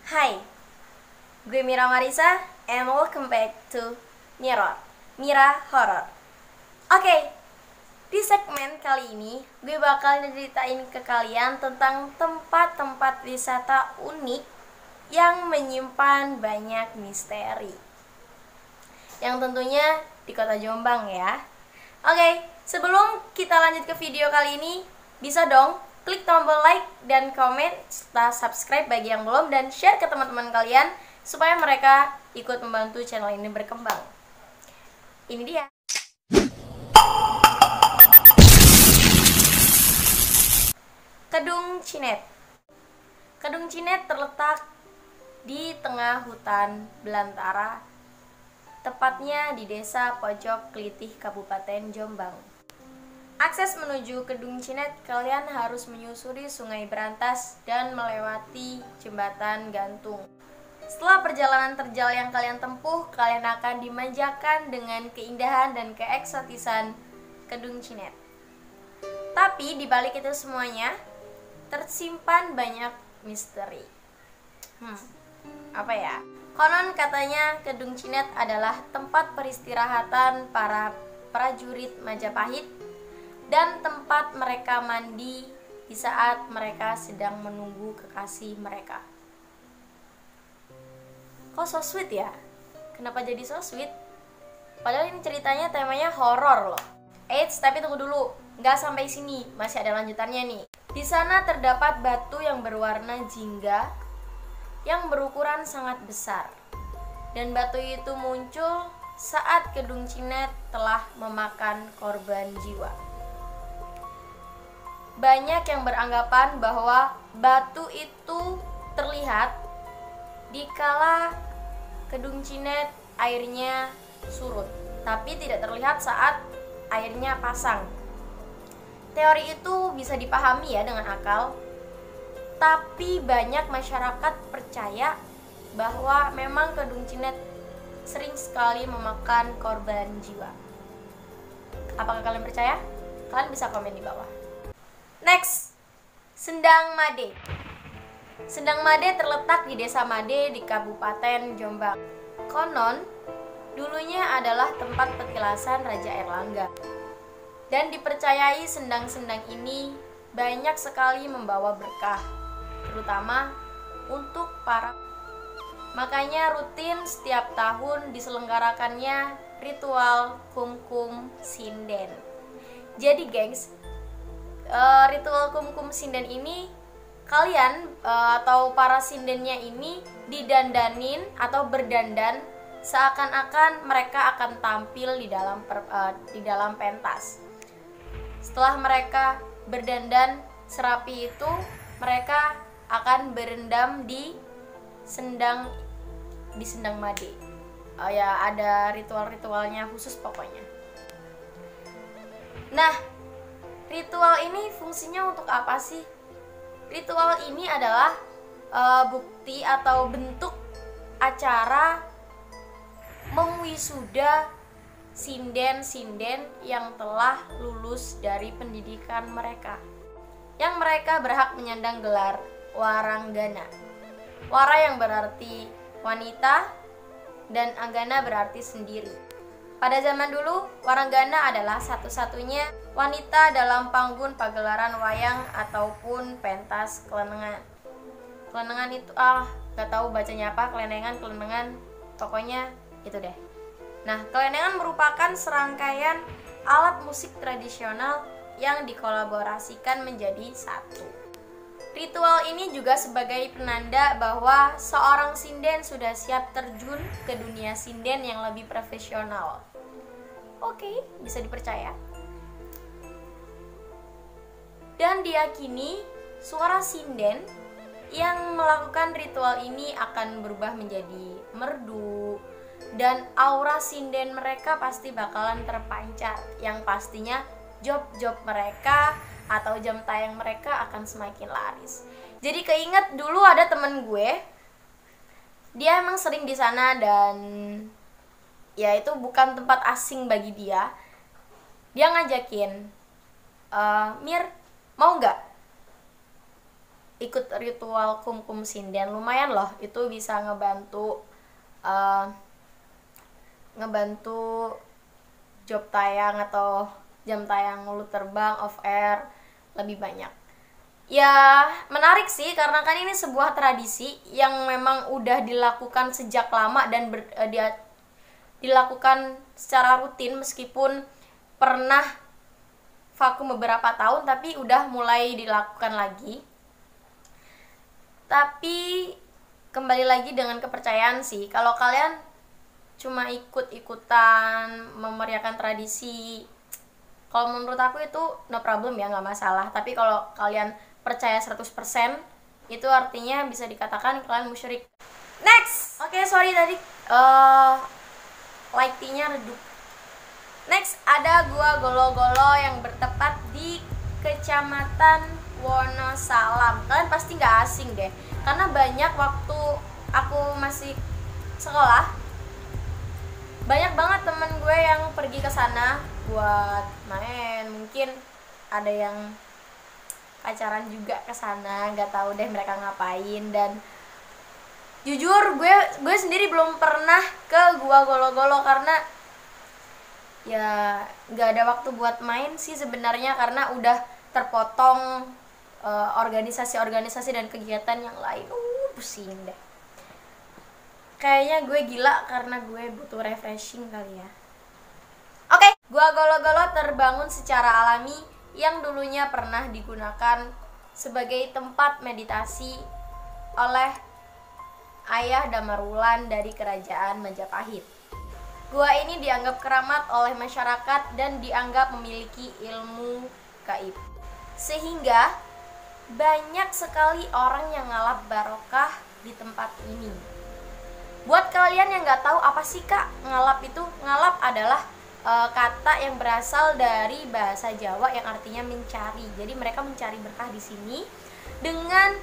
Hai, gue Mira Marisa and welcome back to Mira Horror. Oke, di segmen kali ini gue bakal ceritain ke kalian tentang tempat-tempat wisata unik yang menyimpan banyak misteri, yang tentunya di kota Jombang ya. Oke, sebelum kita lanjut ke video kali ini, bisa dong klik tombol like dan komen serta subscribe bagi yang belum, dan share ke teman-teman kalian supaya mereka ikut membantu channel ini berkembang. Ini dia. Kedung Cinet. Kedung Cinet terletak di tengah hutan belantara, tepatnya di Desa Pojok Klitih, Kabupaten Jombang. Akses menuju Kedung Cinet, kalian harus menyusuri Sungai Berantas dan melewati Jembatan Gantung. Setelah perjalanan terjal yang kalian tempuh, kalian akan dimanjakan dengan keindahan dan keeksotisan Kedung Cinet. Tapi di balik itu semuanya tersimpan banyak misteri. Apa ya? Konon katanya Kedung Cinet adalah tempat peristirahatan para prajurit Majapahit dan tempat mereka mandi di saat mereka sedang menunggu kekasih mereka. Kok so sweet ya? Kenapa jadi so sweet? Padahal ini ceritanya temanya horor loh. Eits, tapi tunggu dulu, nggak sampai sini, masih ada lanjutannya nih. Di sana terdapat batu yang berwarna jingga yang berukuran sangat besar. Dan batu itu muncul saat Kedung Cinet telah memakan korban jiwa. Banyak yang beranggapan bahwa batu itu terlihat dikala Kedung Cinet airnya surut, tapi tidak terlihat saat airnya pasang. Teori itu bisa dipahami ya dengan akal, tapi banyak masyarakat percaya bahwa memang Kedung Cinet sering sekali memakan korban jiwa. Apakah kalian percaya? Kalian bisa komen di bawah. Next, Sendang Made. Sendang Made terletak di Desa Made di Kabupaten Jombang. Konon, dulunya adalah tempat petilasan Raja Airlangga. Dan dipercayai sendang-sendang ini banyak sekali membawa berkah, terutama untuk para. Makanya rutin setiap tahun diselenggarakannya ritual Kumkum Sinden. Jadi gengs, ritual Kumkum Sinden ini kalian atau para sindennya ini didandanin atau berdandan seakan-akan mereka akan tampil di dalam pentas. Setelah mereka berdandan serapi itu, mereka akan berendam di Sendang Made. Ya ada ritual-ritualnya khusus pokoknya. Nah, ritual ini fungsinya untuk apa sih? Ritual ini adalah bukti atau bentuk acara mewisuda sinden-sinden yang telah lulus dari pendidikan mereka, yang mereka berhak menyandang gelar waranggana. Wara yang berarti wanita dan anggana berarti sendiri. Pada zaman dulu, waranggana adalah satu-satunya wanita dalam panggung pagelaran wayang ataupun pentas kelenengan. Kelenengan itu gak tahu bacanya apa, kelenengan, pokoknya itu deh. Nah, kelenengan merupakan serangkaian alat musik tradisional yang dikolaborasikan menjadi satu. Ritual ini juga sebagai penanda bahwa seorang sinden sudah siap terjun ke dunia sinden yang lebih profesional. Oke, bisa dipercaya. Dan diyakini suara sinden yang melakukan ritual ini akan berubah menjadi merdu, dan aura sinden mereka pasti bakalan terpancar, yang pastinya job-job mereka atau jam tayang mereka akan semakin laris. Jadi keinget dulu ada temen gue, dia emang sering di sana dan ya itu bukan tempat asing bagi dia. Dia ngajakin, Mir, mau nggak ikut ritual kumkum sinden. Lumayan loh, itu bisa uh, ngebantu job tayang atau jam tayang lu terbang off air lebih banyak. Ya menarik sih, karena kan ini sebuah tradisi yang memang udah dilakukan sejak lama dan dilakukan secara rutin, meskipun pernah vakum beberapa tahun tapi udah mulai dilakukan lagi. Tapi kembali lagi dengan kepercayaan sih. Kalau kalian cuma ikut-ikutan memeriahkan tradisi, kalau menurut aku itu no problem ya, nggak masalah. Tapi kalau kalian percaya 100%, itu artinya bisa dikatakan kalian musyrik. Next! Oke, sorry tadi lightingnya redup. Next, ada Gua Golo-Golo yang bertempat di Kecamatan Wonosalam. Kalian pasti nggak asing deh, karena banyak waktu aku masih sekolah, banyak banget temen gue yang pergi ke sana buat main. Mungkin ada yang pacaran juga ke sana, nggak tahu deh mereka ngapain. Dan jujur gue sendiri belum pernah ke Gua Golo-Golo karena ya nggak ada waktu buat main sih sebenarnya, karena udah terpotong organisasi-organisasi dan kegiatan yang lain. Pusing deh. Kayaknya gue gila karena gue butuh refreshing kali ya. Oke, Gua Golo-Golo terbangun secara alami yang dulunya pernah digunakan sebagai tempat meditasi oleh Ayah Damarwulan dari Kerajaan Majapahit. Gua ini dianggap keramat oleh masyarakat dan dianggap memiliki ilmu gaib, sehingga banyak sekali orang yang ngalap barokah di tempat ini. Buat kalian yang nggak tahu apa sih kak ngalap itu, ngalap adalah kata yang berasal dari bahasa Jawa yang artinya mencari. Jadi mereka mencari berkah di sini dengan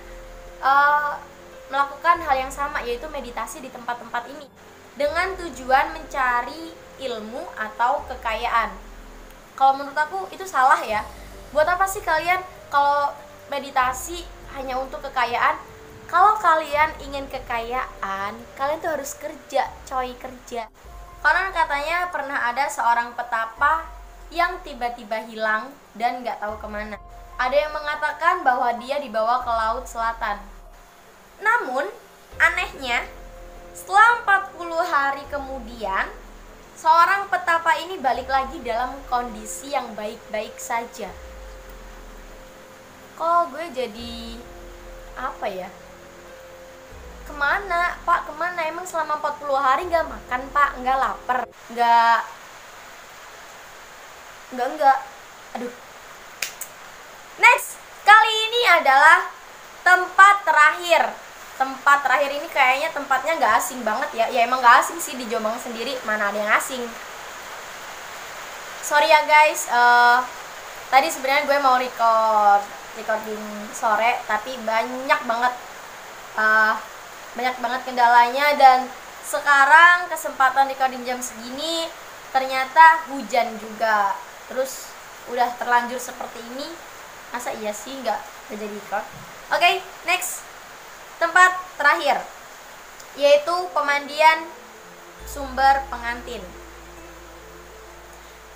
melakukan hal yang sama, yaitu meditasi di tempat-tempat ini dengan tujuan mencari ilmu atau kekayaan. Kalau menurut aku itu salah ya. Buat apa sih kalian kalau meditasi hanya untuk kekayaan? Kalau kalian ingin kekayaan, kalian tuh harus kerja, coy, kerja. Karena katanya pernah ada seorang petapa yang tiba-tiba hilang dan gak tahu kemana. Ada yang mengatakan bahwa dia dibawa ke Laut Selatan. Namun, anehnya, setelah 40 hari kemudian, seorang petapa ini balik lagi dalam kondisi yang baik-baik saja. Kok gue jadi apa ya? Kemana pak, kemana? Emang selama 40 hari gak makan pak? Gak lapar? Gak. Aduh. Next, kali ini adalah tempat terakhir. Tempat terakhir ini kayaknya tempatnya gak asing banget ya. Ya emang gak asing sih, di Jombang sendiri mana ada yang asing. Sorry ya guys, tadi sebenarnya gue mau recording sore, tapi banyak banget kendalanya, dan sekarang kesempatan recording jam segini ternyata hujan juga. Terus udah terlanjur seperti ini, masa iya sih nggak jadi record. Oke, next, tempat terakhir yaitu pemandian sumber pengantin.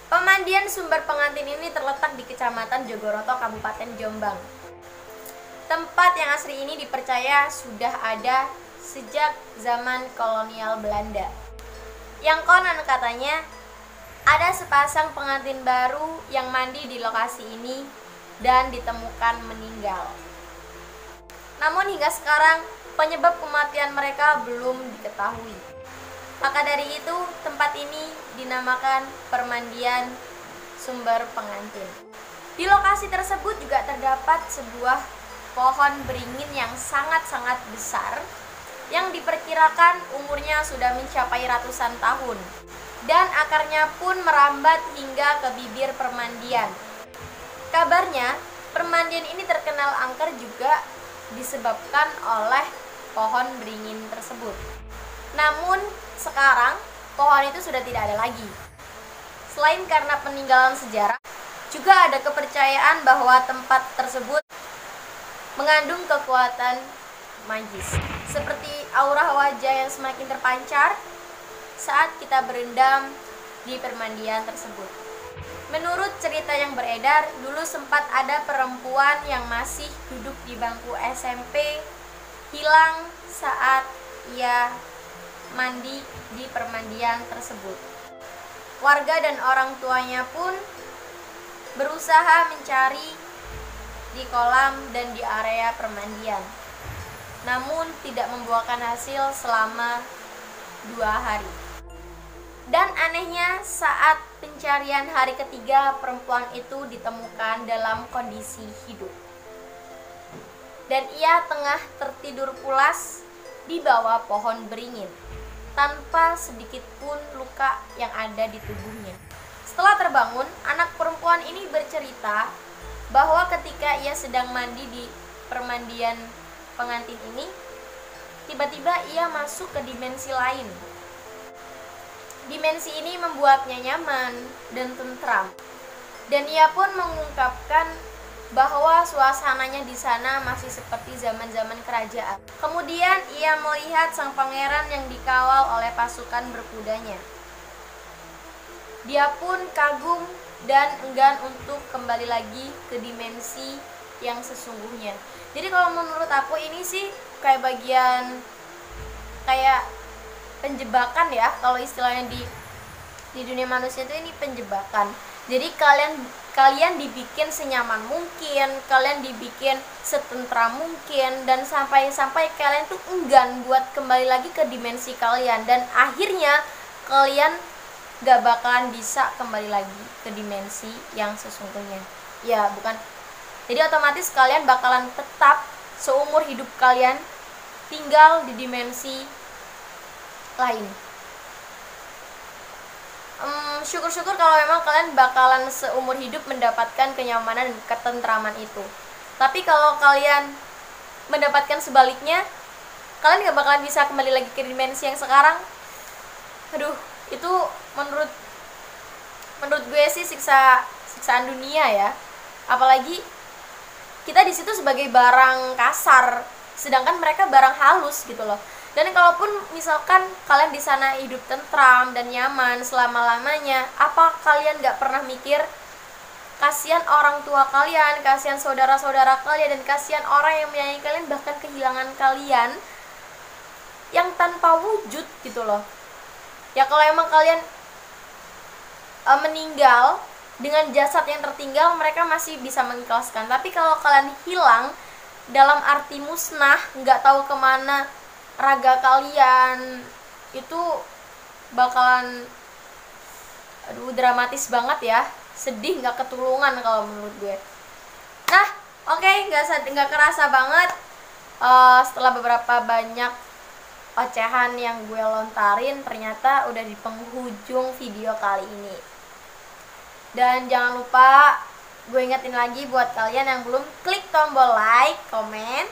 Pemandian sumber pengantin ini terletak di Kecamatan Jogoroto, Kabupaten Jombang. Tempat yang asli ini dipercaya sudah ada sejak zaman kolonial Belanda. Yang konon katanya ada sepasang pengantin baru yang mandi di lokasi ini dan ditemukan meninggal. Namun hingga sekarang penyebab kematian mereka belum diketahui. Maka dari itu tempat ini dinamakan Permandian Sumber Pengantin. Di lokasi tersebut juga terdapat sebuah pohon beringin yang sangat-sangat besar yang diperkirakan umurnya sudah mencapai ratusan tahun, dan akarnya pun merambat hingga ke bibir permandian. Kabarnya permandian ini terkenal angker juga disebabkan oleh pohon beringin tersebut. Namun sekarang pohon itu sudah tidak ada lagi. Selain karena peninggalan sejarah, juga ada kepercayaan bahwa tempat tersebut mengandung kekuatan magis, seperti aura wajah yang semakin terpancar saat kita berendam di permandian tersebut. Menurut cerita yang beredar, dulu sempat ada perempuan yang masih duduk di bangku SMP hilang saat ia mandi di permandian tersebut. Warga dan orang tuanya pun berusaha mencari di kolam dan di area permandian, namun tidak membuahkan hasil selama 2 hari. Dan anehnya, saat pencarian hari ketiga, perempuan itu ditemukan dalam kondisi hidup. Dan ia tengah tertidur pulas di bawah pohon beringin, tanpa sedikit pun luka yang ada di tubuhnya. Setelah terbangun, anak perempuan ini bercerita bahwa ketika ia sedang mandi di permandian pengantin ini, tiba-tiba ia masuk ke dimensi lain. Dimensi ini membuatnya nyaman dan tentram. Dan ia pun mengungkapkan bahwa suasananya di sana masih seperti zaman-zaman kerajaan. Kemudian ia melihat sang pangeran yang dikawal oleh pasukan berkudanya. Dia pun kagum dan enggan untuk kembali lagi ke dimensi yang sesungguhnya. Jadi kalau menurut aku ini sih kayak bagian kayak penjebakan ya, kalau istilahnya di dunia manusia itu ini penjebakan. Jadi kalian dibikin senyaman mungkin, kalian dibikin setentram mungkin, dan sampai kalian tuh enggan buat kembali lagi ke dimensi kalian, dan akhirnya kalian gak bakalan bisa kembali lagi ke dimensi yang sesungguhnya. Ya bukan, jadi otomatis kalian bakalan tetap seumur hidup kalian tinggal di dimensi lain. Syukur-syukur kalau memang kalian bakalan seumur hidup mendapatkan kenyamanan dan ketentraman itu. Tapi kalau kalian mendapatkan sebaliknya, kalian gak bakalan bisa kembali lagi ke dimensi yang sekarang. Aduh, itu menurut gue sih siksaan dunia ya. Apalagi kita di situ sebagai barang kasar, sedangkan mereka barang halus gitu loh. Dan kalaupun misalkan kalian di sana hidup tentram dan nyaman selama-lamanya, apa kalian gak pernah mikir kasihan orang tua kalian, kasihan saudara-saudara kalian, dan kasihan orang yang menyayangi kalian, bahkan kehilangan kalian yang tanpa wujud gitu loh. Ya kalau emang kalian meninggal dengan jasad yang tertinggal, mereka masih bisa mengikhlaskan. Tapi kalau kalian hilang dalam arti musnah, nggak tahu kemana raga kalian, itu bakalan dramatis banget ya, sedih nggak ketulungan kalau menurut gue. Nah oke, nggak kerasa banget setelah beberapa banyak ocehan yang gue lontarin, ternyata udah di penghujung video kali ini. Dan jangan lupa gue ingetin lagi buat kalian yang belum klik tombol like, komen,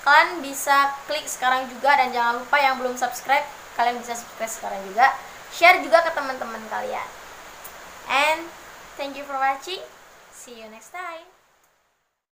kalian bisa klik sekarang juga. Dan jangan lupa yang belum subscribe, kalian bisa subscribe sekarang juga. Share juga ke teman-teman kalian. And thank you for watching. See you next time.